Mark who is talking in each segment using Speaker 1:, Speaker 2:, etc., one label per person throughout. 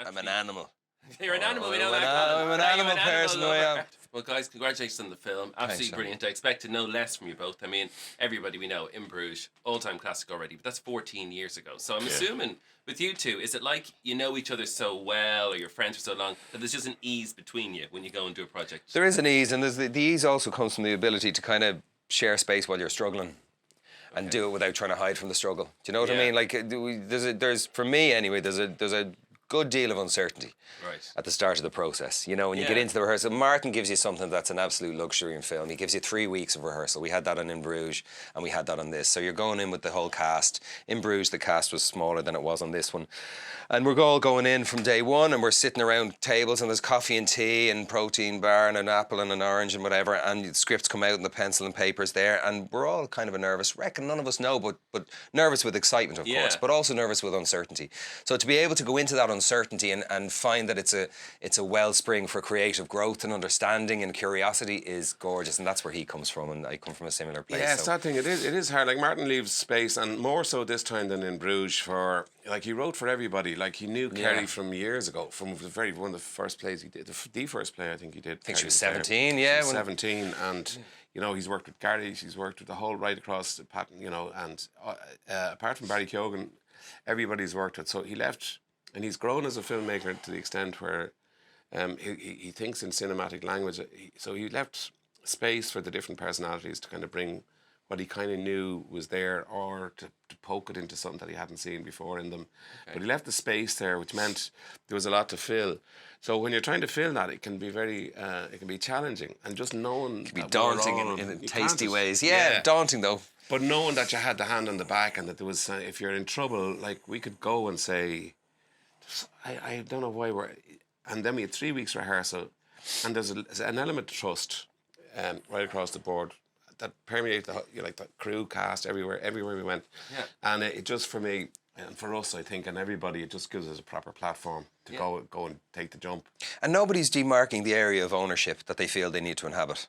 Speaker 1: I'm an animal.
Speaker 2: You're an animal, we know that.
Speaker 1: I'm an animal person, I am.
Speaker 2: Well, guys, congratulations on the film. Absolutely
Speaker 1: Thanks,
Speaker 2: brilliant. I expected no less from you both. I mean, everybody we know, In Bruges, all-time classic already, but that's 14 years ago. So I'm assuming with you two, is it like you know each other so well or you're friends for so long that there's just an ease between you when you go and do a project?
Speaker 1: There is an ease, and there's the ease also comes from the ability to kind of share space while you're struggling. And do it without trying to hide from the struggle. Do you know what I mean? Like, there's for me anyway, there's a good deal of uncertainty at the start of the process. You know, when you get into the rehearsal, Martin gives you something that's an absolute luxury in film. He gives you 3 weeks of rehearsal. We had that on In Bruges, and we had that on this. So you're going in with the whole cast. In Bruges, the cast was smaller than it was on this one. And we're all going in from day one, and we're sitting around tables, and there's coffee and tea and protein bar and an apple and an orange and whatever, and the scripts come out and the pencil and paper's there, and we're all kind of a nervous wreck, and none of us know, but nervous with excitement, of course, but also nervous with uncertainty. So to be able to go into that uncertainty and find that it's a wellspring for creative growth and understanding and curiosity is gorgeous, and that's where he comes from, and I come from a similar place.
Speaker 3: Yeah, it's that thing. It is hard. Like, Martin leaves space, and more so this time than In Bruges, for, like, he wrote for everybody. Like, he knew Kerry from years ago, from one of the first plays he did, the first play I think he did.
Speaker 1: I think she was 17,
Speaker 3: She was 17, and you know, he's worked with Gary, he's worked with the whole right across the pattern, you know, and apart from Barry Keoghan, everybody's worked with. So he left, and he's grown as a filmmaker to the extent where he thinks in cinematic language. So he left space for the different personalities to kind of bring what he kind of knew was there, or to poke it into something that he hadn't seen before in them. But he left the space there, which meant there was a lot to fill. So when you're trying to fill that, it can be it can be challenging, and just knowing
Speaker 1: it can be daunting in tasty ways. Yeah, daunting though.
Speaker 3: But knowing that you had the hand on the back, and that there was, if you're in trouble, like, we could go and say, I don't know why and then we had 3 weeks rehearsal, and there's an element of trust right across the board that permeates the crew, cast, everywhere we went. Yeah. And it just, for me and for us, I think, and everybody, it just gives us a proper platform to go and take the jump. And
Speaker 1: nobody's demarking the area of ownership that they feel they need to inhabit.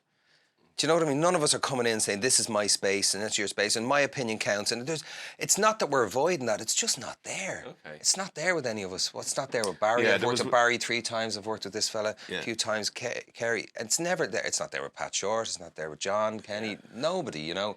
Speaker 1: Do you know what I mean? None of us are coming in saying, this is my space and that's your space and my opinion counts. And it's not that we're avoiding that, it's just not there. Okay. It's not there with any of us. Well, it's not there with Barry. I've worked with Barry 3 times, I've worked with this fella a few times, Kerry. It's never there. It's not there with Pat Short, it's not there with John, Kenny, nobody, you know.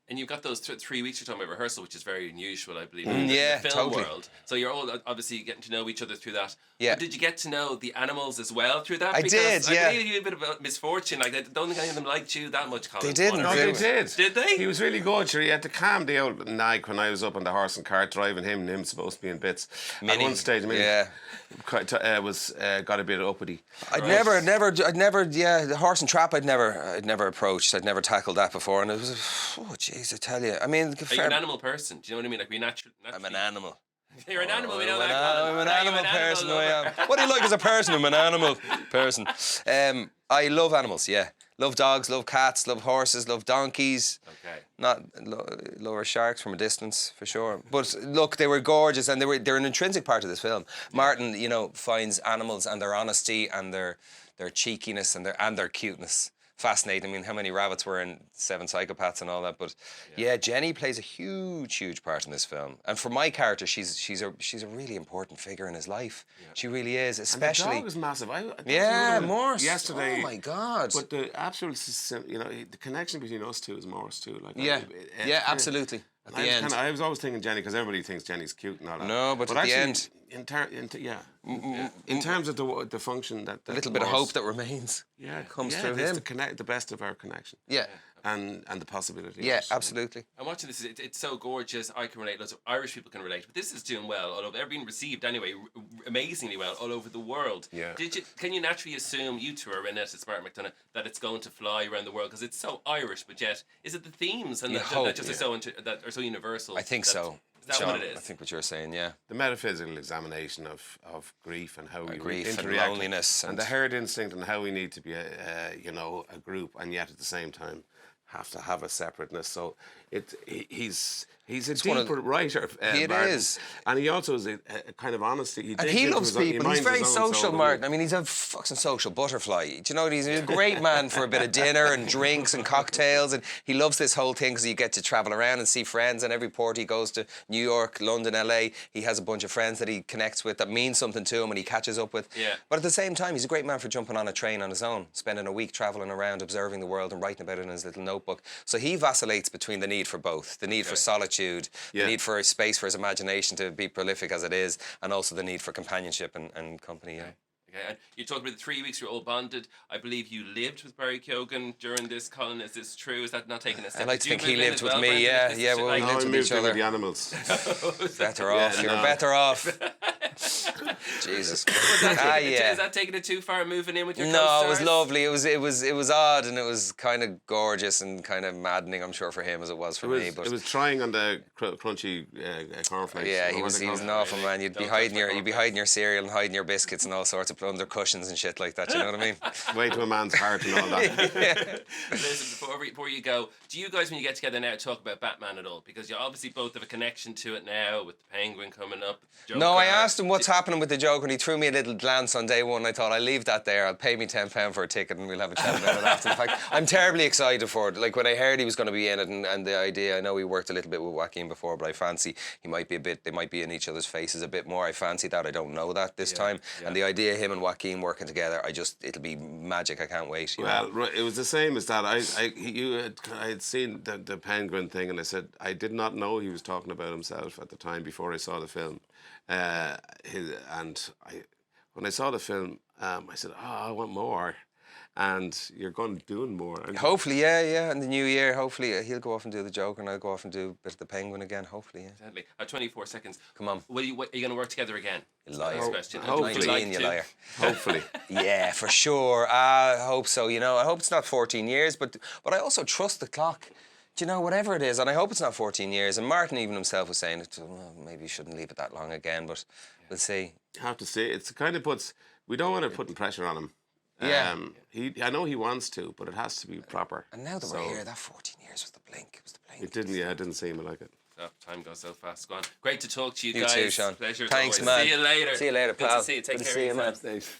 Speaker 2: And you've got those 3 weeks you're talking about rehearsal, which is very unusual, I believe,
Speaker 1: in
Speaker 2: the film world. So you're all obviously getting to know each other through that. Yeah. But did you get to know the animals as well through that?
Speaker 1: I did, yeah.
Speaker 2: I believe you had a bit of misfortune. Like, I don't think any of them liked you that much, Colin.
Speaker 1: They didn't.
Speaker 3: No, they did.
Speaker 2: Did they?
Speaker 3: He was really good. Sure, he had to calm the old nag when I was up on the horse and cart driving him, and him supposed to be in bits. At one stage, got a bit uppity.
Speaker 1: I'd never, the horse and trap I'd never approached. I'd never tackled that before, and it was, oh jeez, I tell you. I mean,
Speaker 2: are you an animal person? Do you know what I mean? Like, we naturally.
Speaker 1: I'm an animal.
Speaker 2: You're an animal. We know that.
Speaker 1: I'm an animal person. I am. What do you like as a person? I'm an animal person. I love animals. Yeah, love dogs, love cats, love horses, love donkeys. Okay. Not lower sharks from a distance for sure. But look, they were gorgeous, and they're an intrinsic part of this film. Martin, you know, finds animals and their honesty and their cheekiness and their cuteness fascinating. I mean, how many rabbits were in 7 Psychopaths and all that, but Jenny plays a huge part in this film. And for my character, she's a really important figure in his life. Yeah. She really is, especially.
Speaker 3: And the dog is massive.
Speaker 1: Morse.
Speaker 3: Yesterday.
Speaker 1: Oh my God.
Speaker 3: But the absolute, you know, the connection between us two is Morse too. Like,
Speaker 1: absolutely. At the end,
Speaker 3: I was always thinking Jenny, because everybody thinks Jenny's cute and all that.
Speaker 1: No, but at the end,
Speaker 3: in terms of the function that
Speaker 1: a little bit of hope that remains, comes through him.
Speaker 3: The best of our connection.
Speaker 1: Yeah.
Speaker 3: And the possibility.
Speaker 1: Yeah, absolutely.
Speaker 2: I'm watching this. It's so gorgeous. I can relate. Lots of Irish people can relate. But this is doing well all over. They're being received anyway, amazingly well all over the world. Yeah. Can you naturally assume, you two are in it, it's Martin McDonagh, that it's going to fly around the world because it's so Irish? But yet, is it the themes and that are so universal?
Speaker 1: I think so.
Speaker 2: Is that
Speaker 1: Sean,
Speaker 2: what it is?
Speaker 1: I think what you're saying, yeah.
Speaker 3: The metaphysical examination of grief and how we
Speaker 1: grief
Speaker 3: and
Speaker 1: loneliness
Speaker 3: and the herd instinct and how we need to be a group, and yet at the same time have to have a separateness. So he's He's a deeper writer.
Speaker 1: He
Speaker 3: Martin.
Speaker 1: is.
Speaker 3: And he also is a kind of honesty.
Speaker 1: And he loves people. He's very social, Martin. I mean, he's a fucking social butterfly. Do you know, he's a great man for a bit of dinner and drinks and cocktails. And he loves this whole thing because you get to travel around and see friends. And every port he goes to, New York, London, LA, he has a bunch of friends that he connects with that means something to him and he catches up with.
Speaker 2: Yeah.
Speaker 1: But at the same time, he's a great man for jumping on a train on his own, spending a week travelling around, observing the world and writing about it in his little notebook. So he vacillates between the need for both, the need for solitude, the need for space for his imagination to be prolific as it is, and also the need for companionship and company. Yeah.
Speaker 2: Okay, and you talked about the 3 weeks you're all bonded. I believe you lived with Barry Keoghan during this, Colin. Is this true? Is that not taking a step?
Speaker 1: I like to think he lived with me. Yeah, well, we lived with each other.
Speaker 3: The animals.
Speaker 1: Better off. You're better off. Jesus.
Speaker 2: Is that taking it too far, moving in with your
Speaker 1: No,
Speaker 2: co-stars?
Speaker 1: it was lovely. It was odd and it was kind of gorgeous and kind of maddening, I'm sure, for him as it was for me. But
Speaker 3: it was trying on the crunchy cornflakes.
Speaker 1: Yeah, he was an awful man. You'd be hiding your cereal and hiding your biscuits and all sorts of under cushions and shit like that. You know what I mean?
Speaker 3: Way to a man's heart and all that.
Speaker 2: Listen, before you go, do you guys, when you get together now, talk about Batman at all? Because you obviously both have a connection to it now with the Penguin coming up. Joker.
Speaker 1: No, I asked him what's happening with the Joker and he threw me a little glance on day one. I thought, I'll leave that there. I'll pay me £10 for a ticket and we'll have a chat about it after the fact. I'm terribly excited for it. Like when I heard he was going to be in it and the idea, I know he worked a little bit with Joaquin before, but I fancy they might be in each other's faces a bit more. I fancy that. I don't know that this time. Yeah. And the idea of him and Joaquin working together, it'll be magic. I can't wait.
Speaker 3: Well, it was the same as that. I had seen the Penguin thing and I said, I did not know he was talking about himself at the time before I saw the film. When I saw the film, I said, I want more. And you're going to be doing more.
Speaker 1: Hopefully, yeah. In the new year, hopefully he'll go off and do the Joker and I'll go off and do a bit of the Penguin again. Hopefully, yeah.
Speaker 2: Exactly. 24 seconds.
Speaker 1: Come on.
Speaker 2: Are you going to work together again?
Speaker 1: You liar.
Speaker 3: Hopefully.
Speaker 1: You liar.
Speaker 3: Hopefully.
Speaker 1: Yeah, for sure. I hope so. You know, I hope it's not 14 years, but I also trust the clock. Do you know, whatever it is, and I hope it's not 14 years. And Martin even himself was saying, maybe you shouldn't leave it that long again, but we'll see.
Speaker 3: I have to say, it's kind of we don't want to put pressure on him.
Speaker 1: Yeah.
Speaker 3: I know he wants to, but it has to be proper.
Speaker 1: And now that we're here, that 14 years was the blink.
Speaker 3: It didn't, it didn't seem like it.
Speaker 2: Oh, time goes so fast. Go on. Great to talk to you
Speaker 1: You
Speaker 2: guys.
Speaker 1: too, Sean.
Speaker 2: Pleasure.
Speaker 1: Thanks, man.
Speaker 2: See you later.
Speaker 1: See you later, pal.
Speaker 2: Good to see you. Take care.
Speaker 1: Good to see you, man.